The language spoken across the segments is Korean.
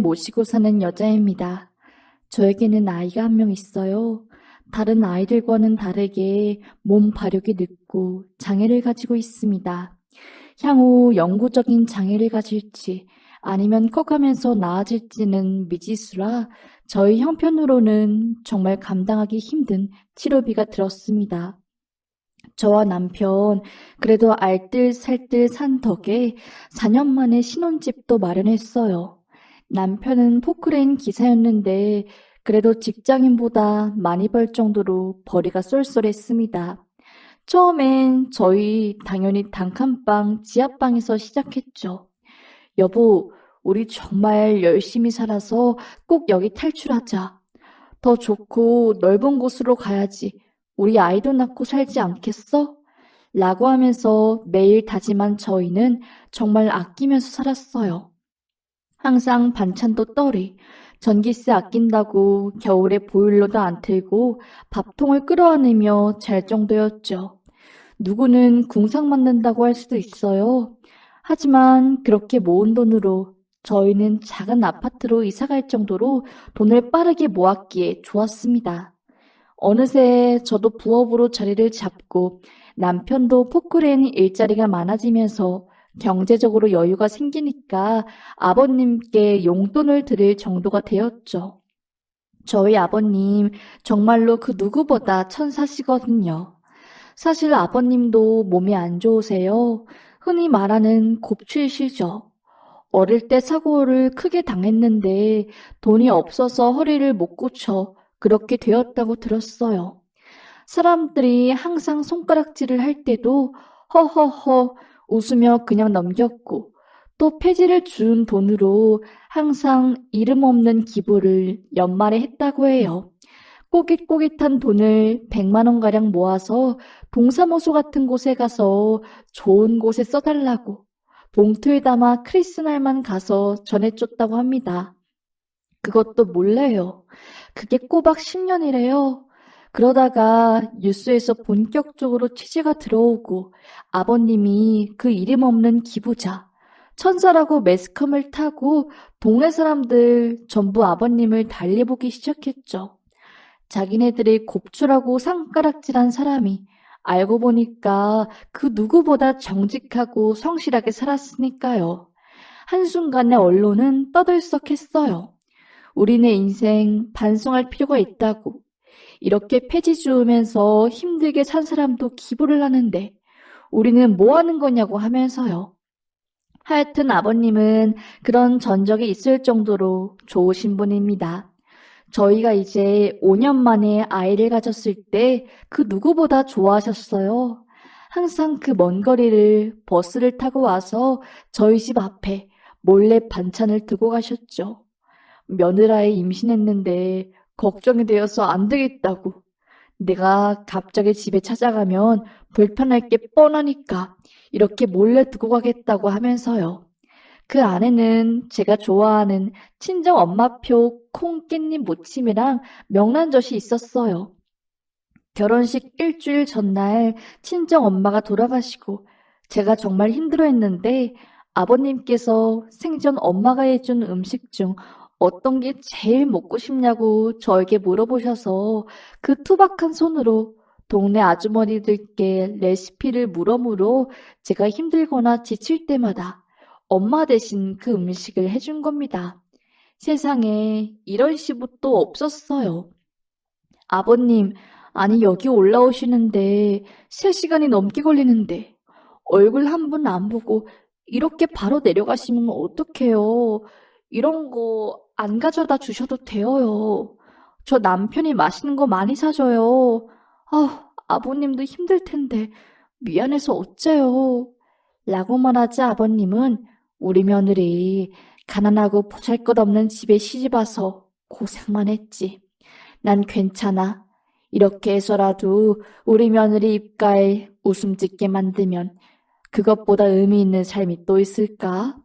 모시고 사는 여자입니다. 저에게는 아이가 한 명 있어요. 다른 아이들과는 다르게 몸 발육이 늦고 장애를 가지고 있습니다. 향후 영구적인 장애를 가질지 아니면 커가면서 나아질지는 미지수라 저희 형편으로는 정말 감당하기 힘든 치료비가 들었습니다. 저와 남편 그래도 알뜰살뜰 산 덕에 4년 만에 신혼집도 마련했어요. 남편은 포크레인 기사였는데 그래도 직장인보다 많이 벌 정도로 벌이가 쏠쏠했습니다. 처음엔 저희 당연히 단칸방 지하방에서 시작했죠. 여보, 우리 정말 열심히 살아서 꼭 여기 탈출하자. 더 좋고 넓은 곳으로 가야지. 우리 아이도 낳고 살지 않겠어? 라고 하면서 매일 다짐한 저희는 정말 아끼면서 살았어요. 항상 반찬도 떨이, 전기세 아낀다고 겨울에 보일러도 안 틀고 밥통을 끌어안으며 잘 정도였죠. 누구는 궁상 맞는다고 할 수도 있어요. 하지만 그렇게 모은 돈으로 저희는 작은 아파트로 이사 갈 정도로 돈을 빠르게 모았기에 좋았습니다. 어느새 저도 부업으로 자리를 잡고 남편도 포크레인 일자리가 많아지면서 경제적으로 여유가 생기니까 아버님께 용돈을 드릴 정도가 되었죠. 저희 아버님 정말로 그 누구보다 천사시거든요. 사실 아버님도 몸이 안 좋으세요. 흔히 말하는 곱추이시죠. 어릴 때 사고를 크게 당했는데 돈이 없어서 허리를 못 고쳐 그렇게 되었다고 들었어요. 사람들이 항상 손가락질을 할 때도 허허허 웃으며 그냥 넘겼고 또 폐지를 준 돈으로 항상 이름 없는 기부를 연말에 했다고 해요. 꼬깃꼬깃한 돈을 100만 원가량 모아서 동사무소 같은 곳에 가서 좋은 곳에 써달라고 봉투에 담아 크리스날만 가서 전해줬다고 합니다. 그것도 몰래요. 그게 꼬박 10년이래요. 그러다가 뉴스에서 본격적으로 취재가 들어오고 아버님이 그 이름 없는 기부자, 천사라고 매스컴을 타고 동네 사람들 전부 아버님을 달래보기 시작했죠. 자기네들이 곱추라고 상가락질한 사람이 알고 보니까 그 누구보다 정직하고 성실하게 살았으니까요. 한순간에 언론은 떠들썩했어요. 우리네 인생 반성할 필요가 있다고. 이렇게 폐지 주우면서 힘들게 산 사람도 기부를 하는데 우리는 뭐 하는 거냐고 하면서요. 하여튼 아버님은 그런 전적이 있을 정도로 좋으신 분입니다. 저희가 이제 5년 만에 아이를 가졌을 때 그 누구보다 좋아하셨어요. 항상 그 먼 거리를 버스를 타고 와서 저희 집 앞에 몰래 반찬을 두고 가셨죠. 며느라이 임신했는데 걱정이 되어서 안 되겠다고. 내가 갑자기 집에 찾아가면 불편할 게 뻔하니까 이렇게 몰래 두고 가겠다고 하면서요. 그 안에는 제가 좋아하는 친정 엄마표 콩깻잎 무침이랑 명란젓이 있었어요. 결혼식 일주일 전날 친정 엄마가 돌아가시고 제가 정말 힘들어했는데 아버님께서 생전 엄마가 해준 음식 중 어떤 게 제일 먹고 싶냐고 저에게 물어보셔서 그 투박한 손으로 동네 아주머니들께 레시피를 물어물어 제가 힘들거나 지칠 때마다 엄마 대신 그 음식을 해준 겁니다. 세상에 이런 시부또 없었어요. 아버님, 아니 여기 올라오시는데 3시간이 넘게 걸리는데 얼굴 한 번 안 보고 이렇게 바로 내려가시면 어떡해요. 이런 거 안 가져다 주셔도 돼요. 저 남편이 맛있는 거 많이 사줘요. 아버님도 힘들 텐데 미안해서 어째요. 라고 말하자 아버님은 우리 며느리 가난하고 보잘것없는 집에 시집와서 고생만 했지. 난 괜찮아. 이렇게 해서라도 우리 며느리 입가에 웃음 짓게 만들면 그것보다 의미 있는 삶이 또 있을까?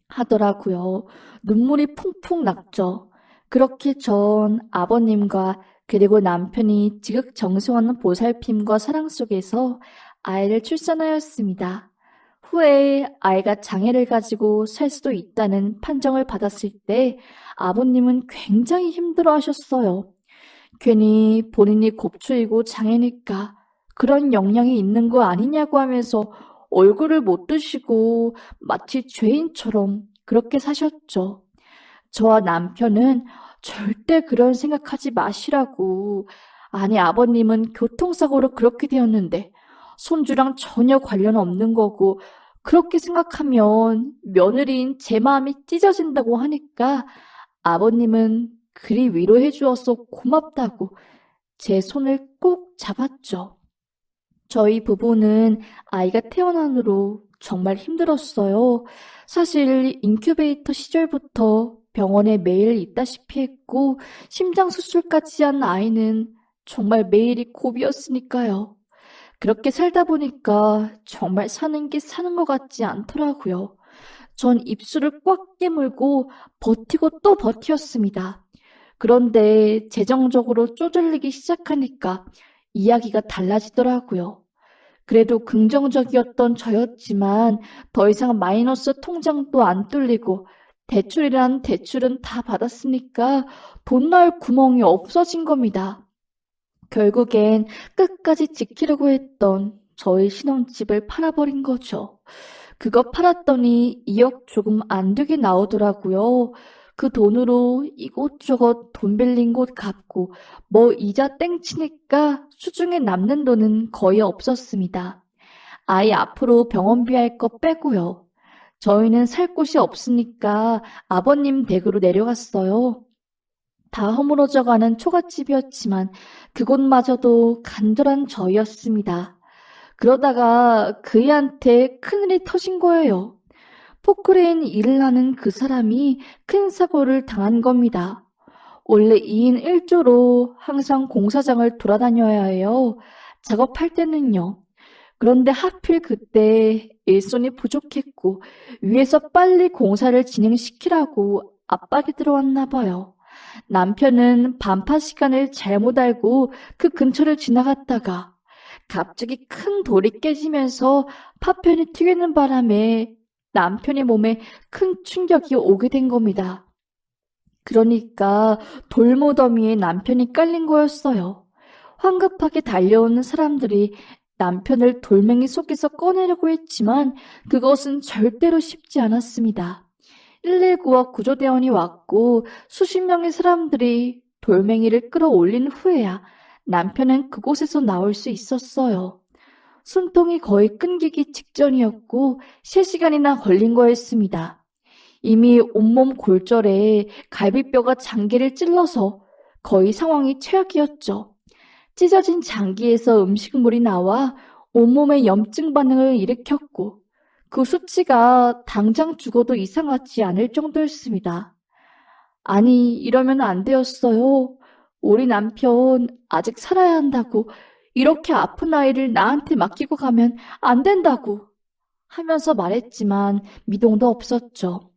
하더라고요. 눈물이 풍풍 났죠. 그렇게 전 아버님과 그리고 남편이 지극정성하는 보살핌과 사랑 속에서 아이를 출산하였습니다. 후에 아이가 장애를 가지고 살 수도 있다는 판정을 받았을 때 아버님은 굉장히 힘들어 하셨어요. 괜히 본인이 곱추이고 장애니까 그런 영향이 있는 거 아니냐고 하면서 얼굴을 못 드시고 마치 죄인처럼 그렇게 사셨죠. 저와 남편은 절대 그런 생각하지 마시라고. 아니, 아버님은 교통사고로 그렇게 되었는데 손주랑 전혀 관련 없는 거고 그렇게 생각하면 며느리인 제 마음이 찢어진다고 하니까 아버님은 그리 위로해 주어서 고맙다고 제 손을 꼭 잡았죠. 저희 부부는 아이가 태어난 후로 정말 힘들었어요. 사실 인큐베이터 시절부터 병원에 매일 있다시피 했고 심장 수술까지 한 아이는 정말 매일이 고비였으니까요. 그렇게 살다 보니까 정말 사는 게 사는 것 같지 않더라고요. 전 입술을 꽉 깨물고 버티고 또 버티었습니다. 그런데 재정적으로 쪼들리기 시작하니까 이야기가 달라지더라고요. 그래도 긍정적이었던 저였지만 더 이상 마이너스 통장도 안 뚫리고 대출이란 대출은 다 받았으니까 돈 나올 구멍이 없어진 겁니다. 결국엔 끝까지 지키려고 했던 저희 신혼집을 팔아버린 거죠. 그거 팔았더니 2억 조금 안 되게 나오더라고요. 그 돈으로 이곳저곳 돈 빌린 곳 갚고 뭐 이자 땡치니까 수중에 남는 돈은 거의 없었습니다. 아이 앞으로 병원비 할 거 빼고요. 저희는 살 곳이 없으니까 아버님 댁으로 내려갔어요. 다 허물어져가는 초가집이었지만 그곳마저도 간절한 저희였습니다. 그러다가 그이한테 큰일이 터진 거예요. 포크레인 일을 하는 그 사람이 큰 사고를 당한 겁니다. 원래 2인 1조로 항상 공사장을 돌아다녀야 해요. 작업할 때는요. 그런데 하필 그때 일손이 부족했고 위에서 빨리 공사를 진행시키라고 압박이 들어왔나 봐요. 남편은 반파 시간을 잘못 알고 그 근처를 지나갔다가 갑자기 큰 돌이 깨지면서 파편이 튀기는 바람에 남편의 몸에 큰 충격이 오게 된 겁니다. 그러니까 돌무더미에 남편이 깔린 거였어요. 황급하게 달려오는 사람들이 남편을 돌멩이 속에서 꺼내려고 했지만 그것은 절대로 쉽지 않았습니다. 119와 구조대원이 왔고 수십 명의 사람들이 돌멩이를 끌어올린 후에야 남편은 그곳에서 나올 수 있었어요. 숨통이 거의 끊기기 직전이었고 3시간이나 걸린 거였습니다. 이미 온몸 골절에 갈비뼈가 장기를 찔러서 거의 상황이 최악이었죠. 찢어진 장기에서 음식물이 나와 온몸에 염증 반응을 일으켰고 그 수치가 당장 죽어도 이상하지 않을 정도였습니다. 아니, 이러면 안 되었어요. 우리 남편 아직 살아야 한다고. 이렇게 아픈 아이를 나한테 맡기고 가면 안 된다고 하면서 말했지만 미동도 없었죠.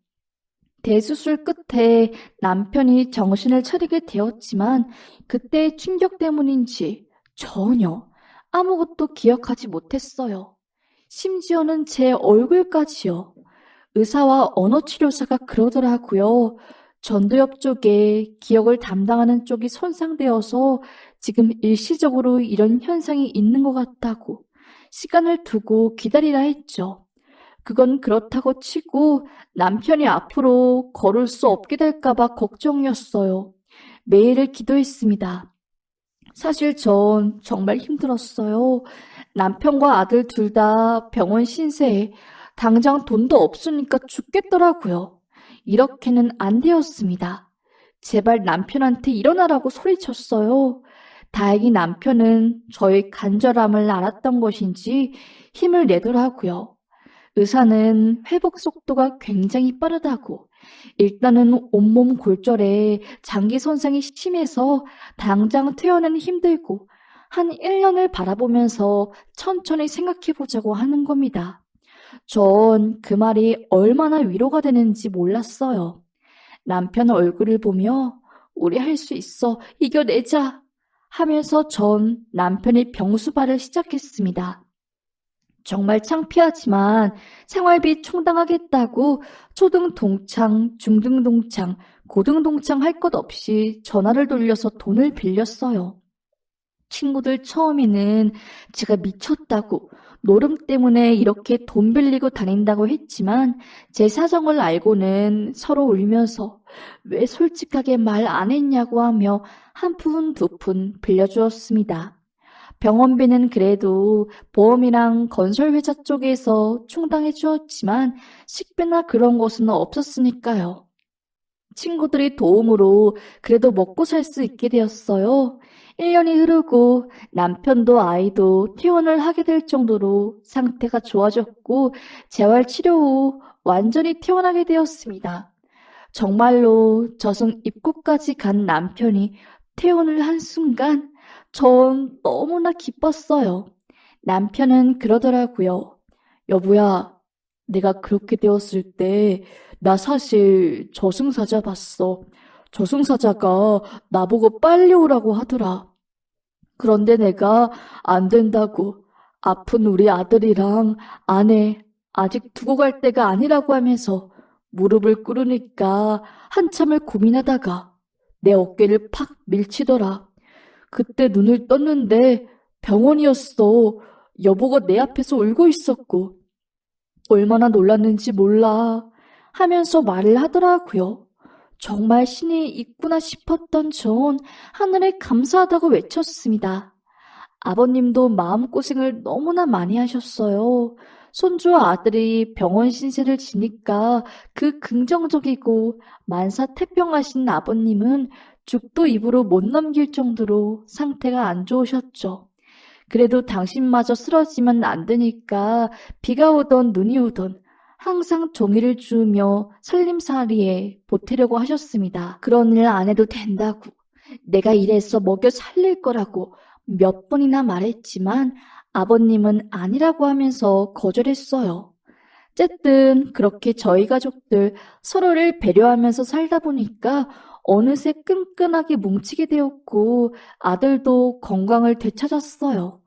대수술 끝에 남편이 정신을 차리게 되었지만 그때의 충격 때문인지 전혀 아무것도 기억하지 못했어요. 심지어는 제 얼굴까지요. 의사와 언어치료사가 그러더라고요. 전두엽 쪽에 기억을 담당하는 쪽이 손상되어서 지금 일시적으로 이런 현상이 있는 것 같다고 시간을 두고 기다리라 했죠. 그건 그렇다고 치고 남편이 앞으로 걸을 수 없게 될까 봐 걱정이었어요. 매일을 기도했습니다. 사실 전 정말 힘들었어요. 남편과 아들 둘 다 병원 신세에 당장 돈도 없으니까 죽겠더라고요. 이렇게는 안 되었습니다. 제발 남편한테 일어나라고 소리쳤어요. 다행히 남편은 저의 간절함을 알았던 것인지 힘을 내더라고요. 의사는 회복 속도가 굉장히 빠르다고. 일단은 온몸 골절에 장기 손상이 심해서 당장 퇴원은 힘들고 한 1년을 바라보면서 천천히 생각해 보자고 하는 겁니다. 전 그 말이 얼마나 위로가 되는지 몰랐어요. 남편 얼굴을 보며 우리 할 수 있어, 이겨내자 하면서 전 남편의 병수발을 시작했습니다. 정말 창피하지만 생활비 충당하겠다고 초등 동창, 중등 동창, 고등 동창 할 것 없이 전화를 돌려서 돈을 빌렸어요. 친구들 처음에는 제가 미쳤다고, 노름 때문에 이렇게 돈 빌리고 다닌다고 했지만 제 사정을 알고는 서로 울면서 왜 솔직하게 말 안 했냐고 하며 한 푼, 두 푼 빌려주었습니다. 병원비는 그래도 보험이랑 건설회사 쪽에서 충당해 주었지만 식비나 그런 것은 없었으니까요. 친구들이 도움으로 그래도 먹고 살 수 있게 되었어요. 1년이 흐르고 남편도 아이도 퇴원을 하게 될 정도로 상태가 좋아졌고 재활치료 후 완전히 퇴원하게 되었습니다. 정말로 저승 입구까지 간 남편이 퇴원을 한 순간 전 너무나 기뻤어요. 남편은 그러더라고요. 여보야, 내가 그렇게 되었을 때 나 사실 저승사자 봤어. 저승사자가 나보고 빨리 오라고 하더라. 그런데 내가 안 된다고, 아픈 우리 아들이랑 아내 아직 두고 갈 때가 아니라고 하면서 무릎을 꿇으니까 한참을 고민하다가 내 어깨를 팍 밀치더라. 그때 눈을 떴는데 병원이었어. 여보가 내 앞에서 울고 있었고 얼마나 놀랐는지 몰라 하면서 말을 하더라고요. 정말 신이 있구나 싶었던 전 하늘에 감사하다고 외쳤습니다. 아버님도 마음고생을 너무나 많이 하셨어요. 손주와 아들이 병원 신세를 지니까 그 긍정적이고 만사태평하신 아버님은 죽도 입으로 못 넘길 정도로 상태가 안 좋으셨죠. 그래도 당신마저 쓰러지면 안 되니까 비가 오던 눈이 오던 항상 종이를 주우며 살림살이에 보태려고 하셨습니다. 그런 일 안 해도 된다고. 내가 이래서 먹여 살릴 거라고 몇 번이나 말했지만 아버님은 아니라고 하면서 거절했어요. 어쨌든 그렇게 저희 가족들 서로를 배려하면서 살다 보니까 어느새 끈끈하게 뭉치게 되었고 아들도 건강을 되찾았어요.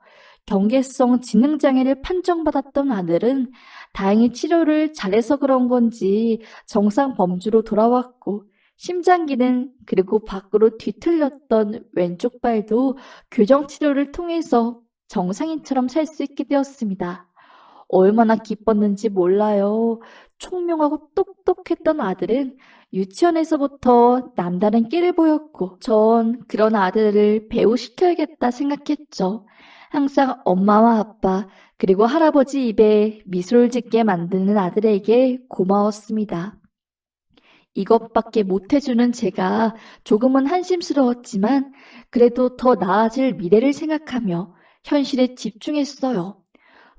경계성 지능장애를 판정받았던 아들은 다행히 치료를 잘해서 그런 건지 정상 범주로 돌아왔고 심장기능 그리고 밖으로 뒤틀렸던 왼쪽 발도 교정 치료를 통해서 정상인처럼 살 수 있게 되었습니다. 얼마나 기뻤는지 몰라요. 총명하고 똑똑했던 아들은 유치원에서부터 남다른 끼를 보였고 전 그런 아들을 배우시켜야겠다 생각했죠. 항상 엄마와 아빠 그리고 할아버지 입에 미소를 짓게 만드는 아들에게 고마웠습니다. 이것밖에 못해주는 제가 조금은 한심스러웠지만 그래도 더 나아질 미래를 생각하며 현실에 집중했어요.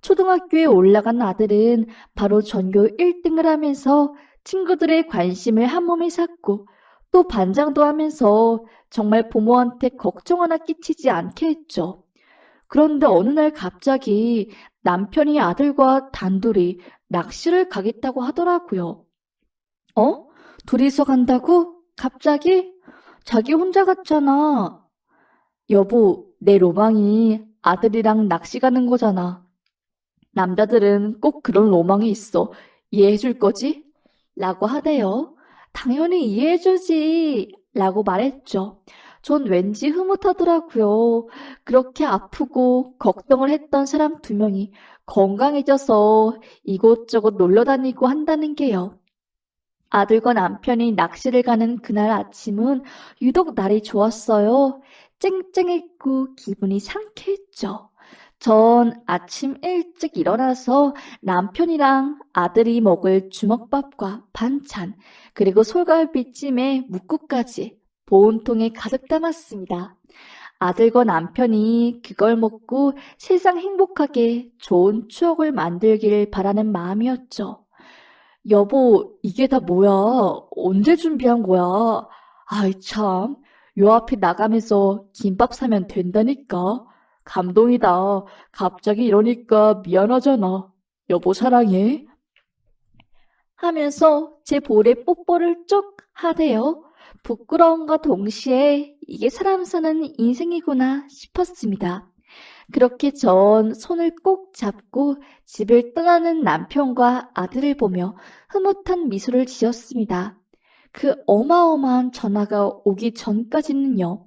초등학교에 올라간 아들은 바로 전교 1등을 하면서 친구들의 관심을 한몸에 샀고 또 반장도 하면서 정말 부모한테 걱정 하나 끼치지 않게 했죠. 그런데 어느 날 갑자기 남편이 아들과 단둘이 낚시를 가겠다고 하더라고요. 어? 둘이서 간다고? 갑자기? 자기 혼자 갔잖아. 여보, 내 로망이 아들이랑 낚시 가는 거잖아. 남자들은 꼭 그런 로망이 있어. 이해해줄 거지? 라고 하대요. 당연히 이해해주지. 라고 말했죠. 전 왠지 흐뭇하더라고요. 그렇게 아프고 걱정을 했던 사람 두 명이 건강해져서 이곳저곳 놀러 다니고 한다는 게요. 아들과 남편이 낚시를 가는 그날 아침은 유독 날이 좋았어요. 쨍쨍했고 기분이 상쾌했죠. 전 아침 일찍 일어나서 남편이랑 아들이 먹을 주먹밥과 반찬, 그리고 솔갈비찜에 묵국까지 보온통에 가득 담았습니다. 아들과 남편이 그걸 먹고 세상 행복하게 좋은 추억을 만들길 바라는 마음이었죠. 여보, 이게 다 뭐야? 언제 준비한 거야? 아이, 참. 요 앞에 나가면서 김밥 사면 된다니까. 감동이다. 갑자기 이러니까 미안하잖아. 여보, 사랑해. 하면서 제 볼에 뽀뽀를 쭉 하대요. 부끄러움과 동시에 이게 사람 사는 인생이구나 싶었습니다. 그렇게 전 손을 꼭 잡고 집을 떠나는 남편과 아들을 보며 흐뭇한 미소를 지었습니다. 그 어마어마한 전화가 오기 전까지는요.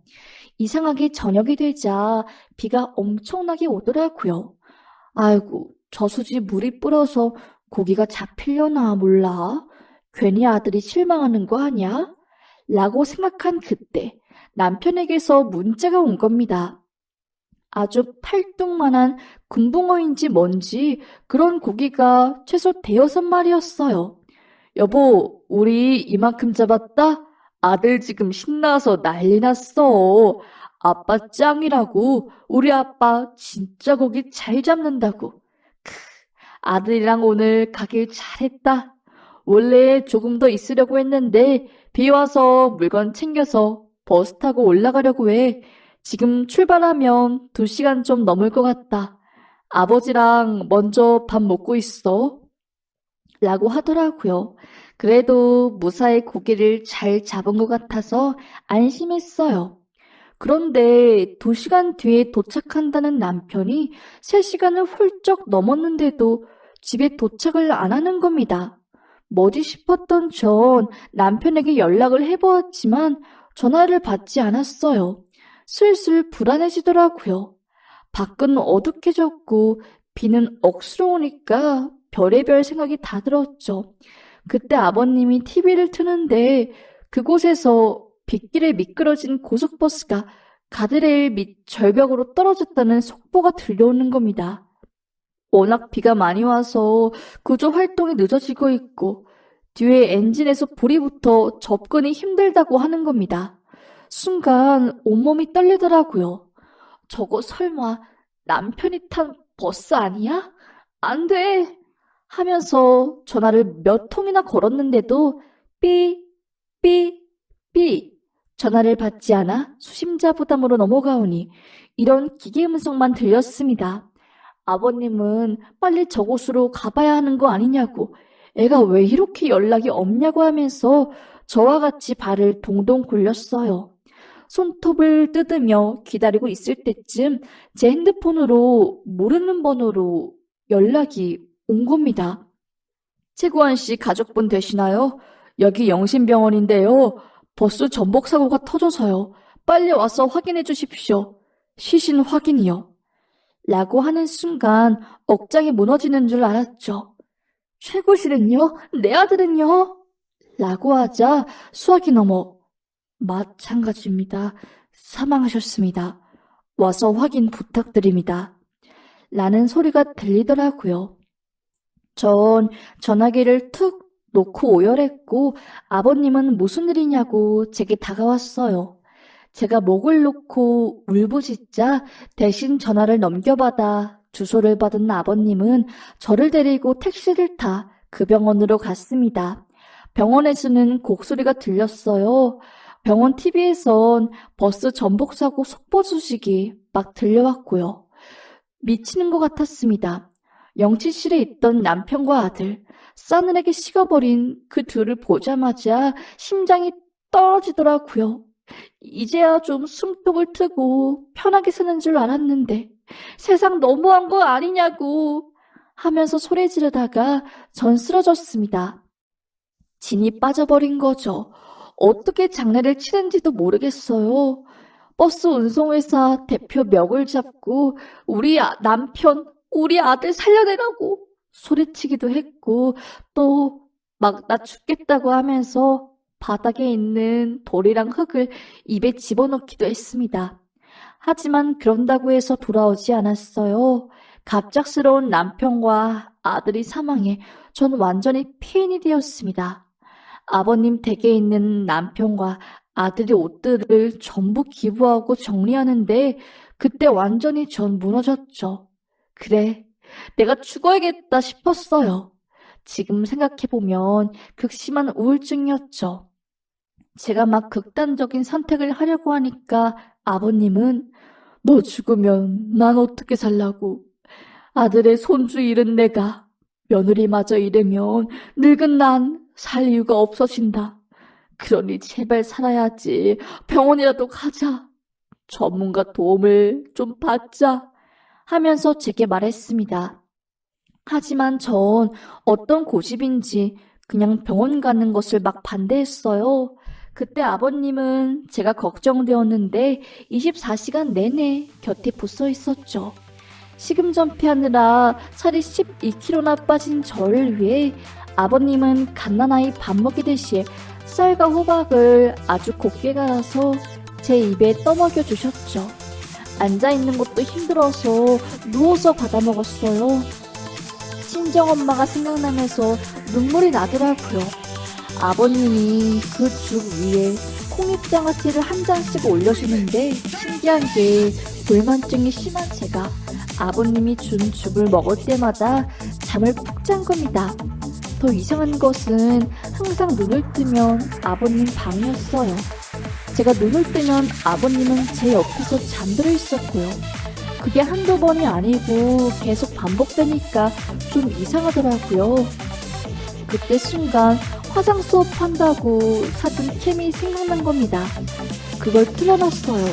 이상하게 저녁이 되자 비가 엄청나게 오더라고요. 아이고, 저수지 물이 불어서 고기가 잡히려나 몰라. 괜히 아들이 실망하는 거 아니야? 라고 생각한 그때 남편에게서 문자가 온 겁니다. 아주 팔뚝만한 금붕어인지 뭔지 그런 고기가 최소 대여섯 마리였어요. 여보, 우리 이만큼 잡았다? 아들 지금 신나서 난리 났어. 아빠 짱이라고. 우리 아빠 진짜 고기 잘 잡는다고. 크, 아들이랑 오늘 가길 잘했다. 원래 조금 더 있으려고 했는데 비 와서 물건 챙겨서 버스 타고 올라가려고 해. 지금 출발하면 2시간 좀 넘을 것 같다. 아버지랑 먼저 밥 먹고 있어. 라고 하더라고요. 그래도 무사히 고기를 잘 잡은 것 같아서 안심했어요. 그런데 2시간 뒤에 도착한다는 남편이 3시간을 훌쩍 넘었는데도 집에 도착을 안 하는 겁니다. 뭐지 싶었던 전 남편에게 연락을 해보았지만 전화를 받지 않았어요. 슬슬 불안해지더라고요. 밖은 어둑해졌고 비는 억수로 오니까 별의별 생각이 다 들었죠. 그때 아버님이 TV를 트는데 그곳에서 빗길에 미끄러진 고속버스가 가드레일 밑 절벽으로 떨어졌다는 속보가 들려오는 겁니다. 워낙 비가 많이 와서 구조 활동이 늦어지고 있고 뒤에 엔진에서 불이 붙어 접근이 힘들다고 하는 겁니다. 순간 온몸이 떨리더라고요. 저거 설마 남편이 탄 버스 아니야? 안 돼! 하면서 전화를 몇 통이나 걸었는데도 삐, 삐, 삐 전화를 받지 않아 수심자 부담으로 넘어가오니 이런 기계 음성만 들렸습니다. 아버님은 빨리 저곳으로 가봐야 하는 거 아니냐고, 애가 왜 이렇게 연락이 없냐고 하면서 저와 같이 발을 동동 굴렸어요. 손톱을 뜯으며 기다리고 있을 때쯤 제 핸드폰으로 모르는 번호로 연락이 온 겁니다. 최구환 씨 가족분 되시나요? 여기 영신병원인데요. 버스 전복 사고가 터져서요. 빨리 와서 확인해 주십시오. 시신 확인이요. 라고 하는 순간 억장이 무너지는 줄 알았죠. 최구 씨는요? 내 아들은요? 라고 하자 수화기 넘어 마찬가지입니다. 사망하셨습니다. 와서 확인 부탁드립니다. 라는 소리가 들리더라고요. 전 전화기를 툭 놓고 오열했고 아버님은 무슨 일이냐고 제게 다가왔어요. 제가 목을 놓고 울부짖자 대신 전화를 넘겨받아 주소를 받은 아버님은 저를 데리고 택시를 타 그 병원으로 갔습니다. 병원에서는 곡소리가 들렸어요. 병원 TV에선 버스 전복 사고 속보 소식이 막 들려왔고요. 미치는 것 같았습니다. 영치실에 있던 남편과 아들, 싸늘하게 식어버린 그 둘을 보자마자 심장이 떨어지더라고요. 이제야 좀 숨통을 트고 편하게 사는 줄 알았는데 세상 너무한 거 아니냐고 하면서 소리 지르다가 전 쓰러졌습니다. 진이 빠져버린 거죠. 어떻게 장례를 치른지도 모르겠어요. 버스 운송회사 대표 멱을 잡고 우리 남편, 우리 아들 살려내라고 소리치기도 했고 또 막 나 죽겠다고 하면서 바닥에 있는 돌이랑 흙을 입에 집어넣기도 했습니다. 하지만 그런다고 해서 돌아오지 않았어요. 갑작스러운 남편과 아들이 사망해 전 완전히 피인이 되었습니다. 아버님 댁에 있는 남편과 아들의 옷들을 전부 기부하고 정리하는데 그때 완전히 전 무너졌죠. 그래, 내가 죽어야겠다 싶었어요. 지금 생각해보면 극심한 우울증이었죠. 제가 막 극단적인 선택을 하려고 하니까 아버님은 너 죽으면 난 어떻게 살라고. 아들의 손주 잃은 내가 며느리마저 잃으면 늙은 난 살 이유가 없어진다. 그러니 제발 살아야지. 병원이라도 가자. 전문가 도움을 좀 받자. 하면서 제게 말했습니다. 하지만 전 어떤 고집인지 그냥 병원 가는 것을 막 반대했어요. 그때 아버님은 제가 걱정되었는데 24시간 내내 곁에 붙어 있었죠. 식음전폐하느라 살이 12kg나 빠진 저를 위해 아버님은 갓난아이 밥 먹이듯이 쌀과 호박을 아주 곱게 갈아서 제 입에 떠먹여 주셨죠. 앉아있는 것도 힘들어서 누워서 받아 먹었어요. 친정엄마가 생각나면서 눈물이 나더라고요. 아버님이 그 죽 위에 콩잎장아찌를 한 장씩 올려주는데 신기한 게 불만증이 심한 제가 아버님이 준 죽을 먹을 때마다 잠을 푹 잔 겁니다. 더 이상한 것은 항상 눈을 뜨면 아버님 방이었어요. 제가 눈을 뜨면 아버님은 제 옆에서 잠들어 있었고요. 그게 한두 번이 아니고 계속 반복되니까 좀 이상하더라고요. 그때 순간 화상 수업한다고 사둔 캠이 생각난 겁니다. 그걸 틀어놨어요.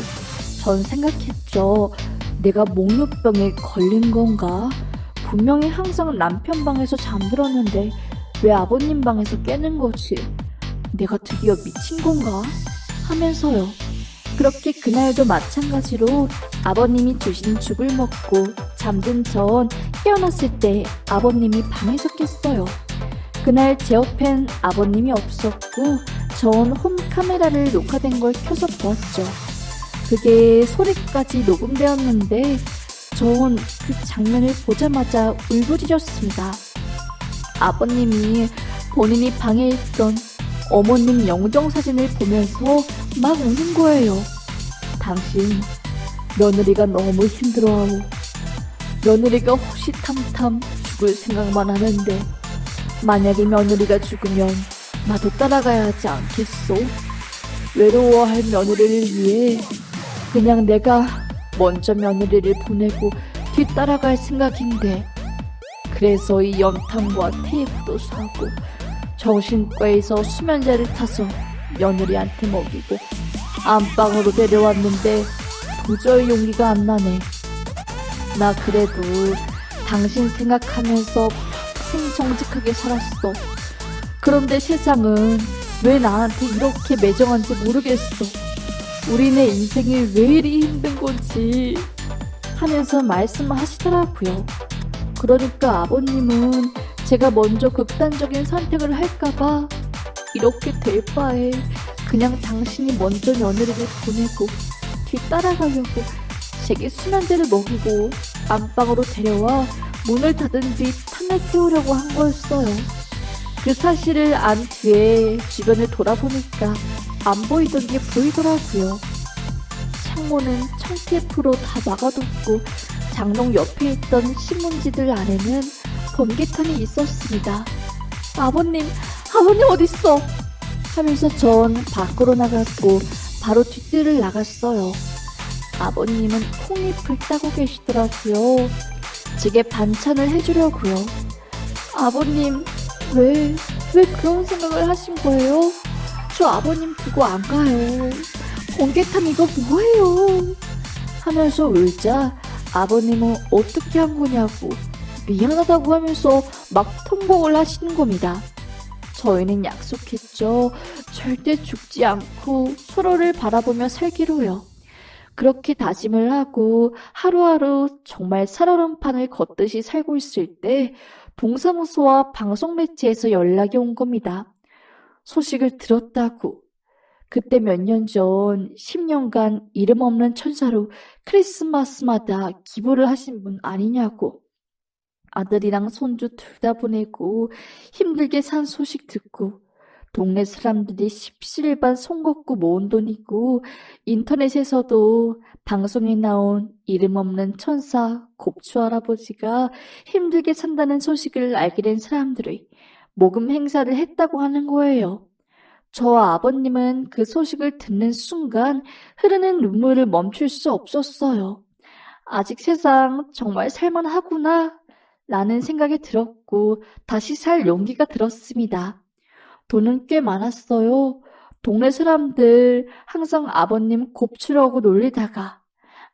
전 생각했죠. 내가 목욕병에 걸린 건가? 분명히 항상 남편 방에서 잠들었는데 왜 아버님 방에서 깨는 거지? 내가 드디어 미친 건가? 하면서요. 그렇게 그날도 마찬가지로 아버님이 주신 죽을 먹고 잠든 전 깨어났을 때 아버님이 방에서 깼어요. 그날 제 옆엔 아버님이 없었고 전 홈 카메라를 녹화된 걸 켜서 보았죠. 그게 소리까지 녹음되었는데 전 그 장면을 보자마자 울부짖었습니다. 아버님이 본인이 방에 있던 어머님 영정사진을 보면서 막 우는 거예요. 당신 며느리가 너무 힘들어하고 며느리가 호시탐탐 죽을 생각만 하는데 만약에 며느리가 죽으면 나도 따라가야 하지 않겠소? 외로워할 며느리를 위해 그냥 내가 먼저 며느리를 보내고 뒤따라갈 생각인데 그래서 이 연탄과 테이프도 사고 정신과에서 수면제를 타서 며느리한테 먹이고 안방으로 데려왔는데 도저히 용기가 안 나네. 나 그래도 당신 생각하면서 평생 정직하게 살았어. 그런데 세상은 왜 나한테 이렇게 매정한지 모르겠어. 우리네 인생이 왜 이리 힘든 건지 하면서 말씀하시더라고요. 그러니까 아버님은 제가 먼저 극단적인 선택을 할까봐 이렇게 될 바에 그냥 당신이 먼저 며느리를 보내고 뒤따라가려고 제게 수면제를 먹이고 안방으로 데려와 문을 닫은 뒤 탄을 태우려고 한 거였어요. 그 사실을 안 뒤에 주변을 돌아보니까 안 보이던 게 보이더라고요. 창문은 청테이프로 다 막아뒀고 장롱 옆에 있던 신문지들 안에는 번개탄이 있었습니다. 아버님 어딨어? 하면서 전 밖으로 나갔고 바로 뒷뜰을 나갔어요. 아버님은 콩잎을 따고 계시더라고요. 제게 반찬을 해주려고요. 아버님 왜 그런 생각을 하신 거예요? 저 아버님 두고 안 가요. 번개탄 이거 뭐예요? 하면서 울자 아버님은 어떻게 한 거냐고 미안하다고 하면서 막 통곡을 하시는 겁니다. 저희는 약속했죠. 절대 죽지 않고 서로를 바라보며 살기로요. 그렇게 다짐을 하고 하루하루 정말 살얼음판을 걷듯이 살고 있을 때 동사무소와 방송 매체에서 연락이 온 겁니다. 소식을 들었다고. 그때 몇 년 전 10년간 이름 없는 천사로 크리스마스마다 기부를 하신 분 아니냐고. 아들이랑 손주 둘 다 보내고 힘들게 산 소식 듣고 동네 사람들이 십시일반 손 걷고 모은 돈이고 인터넷에서도 방송에 나온 이름 없는 천사 곱추 할아버지가 힘들게 산다는 소식을 알게 된 사람들이 모금 행사를 했다고 하는 거예요. 저와 아버님은 그 소식을 듣는 순간 흐르는 눈물을 멈출 수 없었어요. 아직 세상 정말 살만하구나 라는 생각이 들었고 다시 살 용기가 들었습니다. 돈은 꽤 많았어요. 동네 사람들 항상 아버님 곱추라고 놀리다가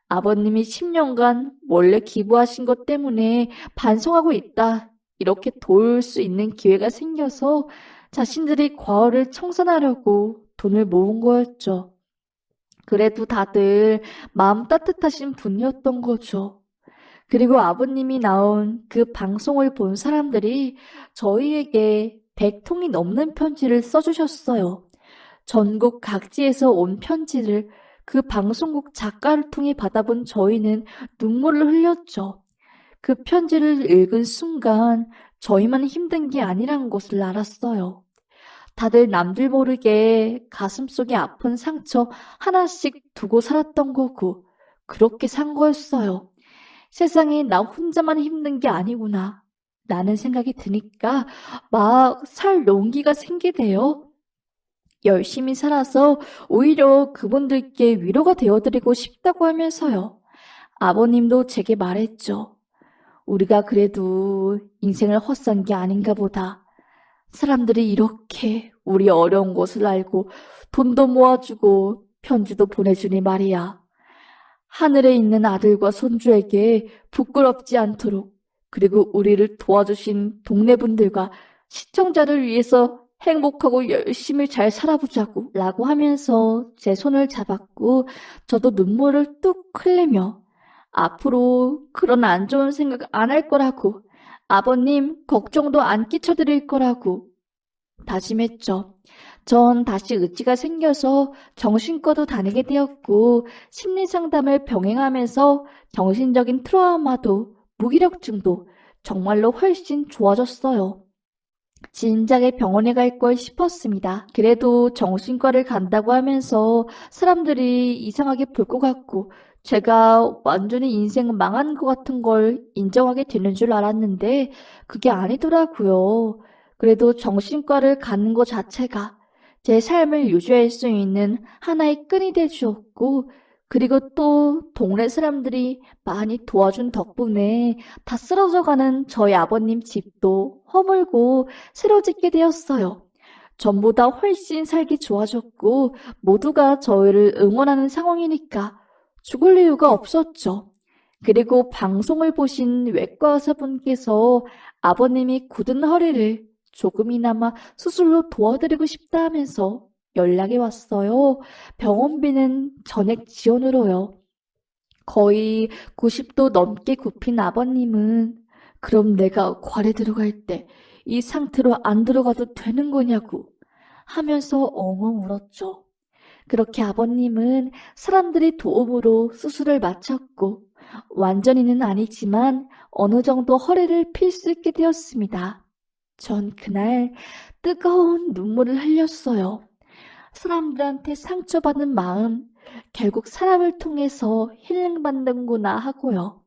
아버님이 10년간 원래 기부하신 것 때문에 반성하고 있다. 이렇게 도울 수 있는 기회가 생겨서 자신들이 과거를 청산하려고 돈을 모은 거였죠. 그래도 다들 마음 따뜻하신 분이었던 거죠. 그리고 아버님이 나온 그 방송을 본 사람들이 저희에게 100통이 넘는 편지를 써주셨어요. 전국 각지에서 온 편지를 그 방송국 작가를 통해 받아본 저희는 눈물을 흘렸죠. 그 편지를 읽은 순간 저희만 힘든 게 아니란 것을 알았어요. 다들 남들 모르게 가슴속에 아픈 상처 하나씩 두고 살았던 거고, 그렇게 산 거였어요. 세상에 나 혼자만 힘든 게 아니구나. 라는 생각이 드니까 막 살 용기가 생기대요. 열심히 살아서 오히려 그분들께 위로가 되어드리고 싶다고 하면서요. 아버님도 제게 말했죠. 우리가 그래도 인생을 헛산 게 아닌가 보다. 사람들이 이렇게 우리 어려운 것을 알고 돈도 모아주고 편지도 보내주니 말이야. 하늘에 있는 아들과 손주에게 부끄럽지 않도록, 그리고 우리를 도와주신 동네 분들과 시청자를 위해서 행복하고 열심히 잘 살아보자고 라고 하면서 제 손을 잡았고, 저도 눈물을 뚝 흘리며 앞으로 그런 안 좋은 생각 안 할 거라고, 아버님 걱정도 안 끼쳐드릴 거라고 다짐했죠. 전 다시 의지가 생겨서 정신과도 다니게 되었고, 심리상담을 병행하면서 정신적인 트라우마도 무기력증도 정말로 훨씬 좋아졌어요. 진작에 병원에 갈 걸 싶었습니다. 그래도 정신과를 간다고 하면서 사람들이 이상하게 볼 것 같고, 제가 완전히 인생 망한 것 같은 걸 인정하게 되는 줄 알았는데 그게 아니더라고요. 그래도 정신과를 가는 것 자체가 제 삶을 유지할 수 있는 하나의 끈이 돼 주었고, 그리고 또 동네 사람들이 많이 도와준 덕분에 다 쓰러져가는 저희 아버님 집도 허물고 새로 짓게 되었어요. 전보다 훨씬 살기 좋아졌고 모두가 저희를 응원하는 상황이니까 죽을 이유가 없었죠. 그리고 방송을 보신 외과 의사분께서 아버님이 굳은 허리를 조금이나마 수술로 도와드리고 싶다 하면서 연락이 왔어요. 병원비는 전액 지원으로요. 거의 90도 넘게 굽힌 아버님은 그럼 내가 괄에 들어갈 때 이 상태로 안 들어가도 되는 거냐고 하면서 엉엉 울었죠. 그렇게 아버님은 사람들이 도움으로 수술을 마쳤고, 완전히는 아니지만 어느 정도 허리를 필 수 있게 되었습니다. 전 그날 뜨거운 눈물을 흘렸어요. 사람들한테 상처받은 마음, 결국 사람을 통해서 힐링받는구나 하고요.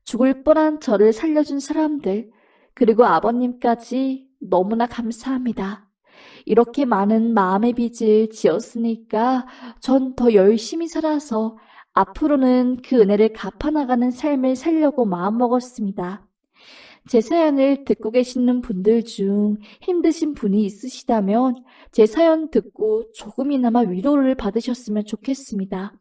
죽을 뻔한 저를 살려준 사람들, 그리고 아버님까지 너무나 감사합니다. 이렇게 많은 마음의 빚을 지었으니까 전 더 열심히 살아서 앞으로는 그 은혜를 갚아나가는 삶을 살려고 마음먹었습니다. 제 사연을 듣고 계시는 분들 중 힘드신 분이 있으시다면 제 사연 듣고 조금이나마 위로를 받으셨으면 좋겠습니다.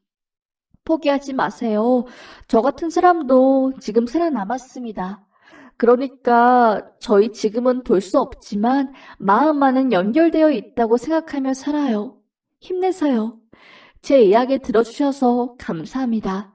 포기하지 마세요. 저 같은 사람도 지금 살아남았습니다. 그러니까 저희 지금은 볼 수 없지만 마음만은 연결되어 있다고 생각하며 살아요. 힘내세요. 제 이야기 들어주셔서 감사합니다.